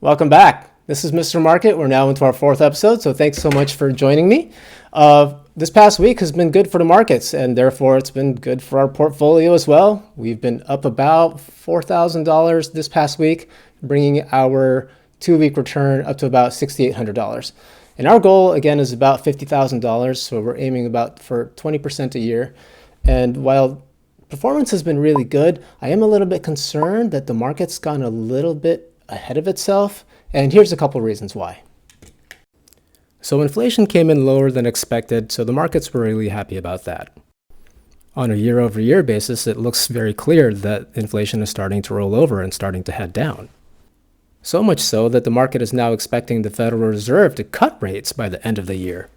Welcome back. This is Mr. Market. We're now into our fourth episode, so thanks so much for joining me. This past week has been good for the markets, and therefore it's been good for our portfolio as well. We've been up about $4,000 this past week, bringing our 2-week return up to about $6,800. And our goal, again, is about $50,000, so we're aiming about for 20% a year. And while performance has been really good, I am a little bit concerned that the market's gone a little bit ahead of itself, and here's a couple reasons why. So inflation came in lower than expected, so the markets were really happy about that. On a year-over-year basis, it looks very clear that inflation is starting to roll over and starting to head down. So much so that the market is now expecting the Federal Reserve to cut rates by the end of the year.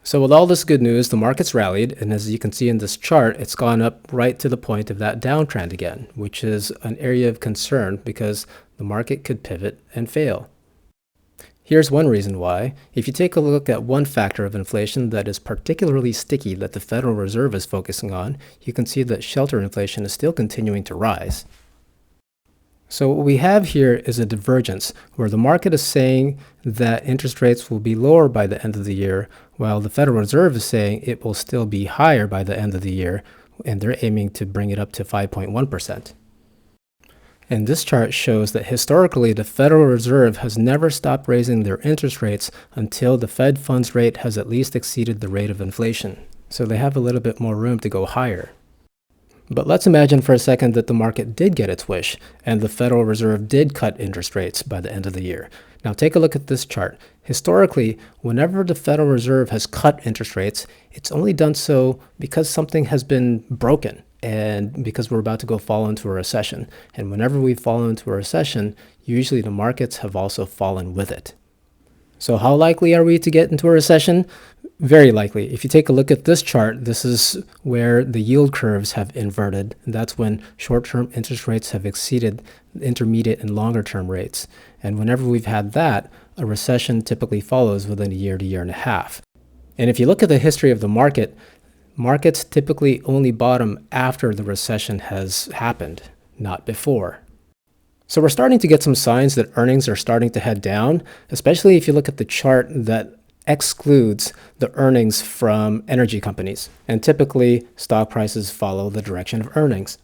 So with all this good news, the market's rallied, and as you can see in this chart, it's gone up right to the point of that downtrend again, which is an area of concern because the market could pivot and fail. Here's one reason why. If you take a look at one factor of inflation that is particularly sticky that the Federal Reserve is focusing on, you can see that shelter inflation is still continuing to rise. So what we have here is a divergence where the market is saying that interest rates will be lower by the end of the year, while the Federal Reserve is saying it will still be higher by the end of the year, and they're aiming to bring it up to 5.1%. And this chart shows that historically the Federal Reserve has never stopped raising their interest rates until the Fed funds rate has at least exceeded the rate of inflation. So they have a little bit more room to go higher. But let's imagine for a second that the market did get its wish and the Federal Reserve did cut interest rates by the end of the year. Now take a look at this chart. Historically, whenever the Federal Reserve has cut interest rates, it's only done so because something has been broken and because we're about to go fall into a recession. And whenever we fall into a recession, usually the markets have also fallen with it. So how likely are we to get into a recession? Very likely. If you take a look at this chart, this is where the yield curves have inverted. And that's when short-term interest rates have exceeded intermediate and longer-term rates. And whenever we've had that, a recession typically follows within a year to year and a half. And if you look at the history of the market, markets typically only bottom after the recession has happened, not before. So we're starting to get some signs that earnings are starting to head down, especially if you look at the chart that excludes the earnings from energy companies. And typically, stock prices follow the direction of earnings.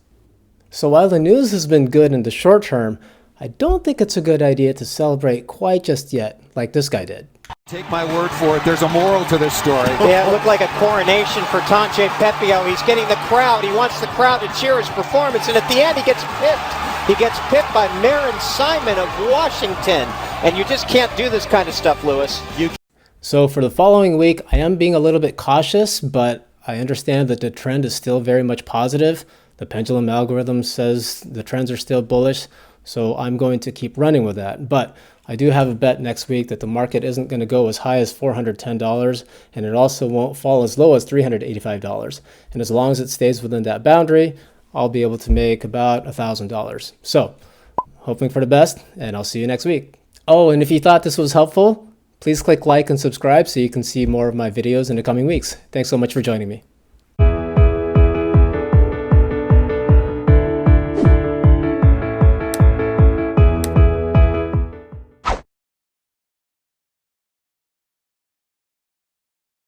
So while the news has been good in the short term, I don't think it's a good idea to celebrate quite just yet, like this guy did. Take my word for it, there's a moral to this story. Yeah, it looked like a coronation for Tonje Pepio. He's getting the crowd. He wants the crowd to cheer his performance, and at the end he gets pipped. He gets pipped by Marin Simon of Washington. And you just can't do this kind of stuff, Lewis. So for the following week, I am being a little bit cautious, but I understand that the trend is still very much positive. The pendulum algorithm says the trends are still bullish, so I'm going to keep running with that. But I do have a bet next week that the market isn't going to go as high as $410, and it also won't fall as low as $385. And as long as it stays within that boundary, I'll be able to make about $1,000. So hoping for the best, and I'll see you next week. Oh, and if you thought this was helpful, please click like and subscribe so you can see more of my videos in the coming weeks. Thanks so much for joining me.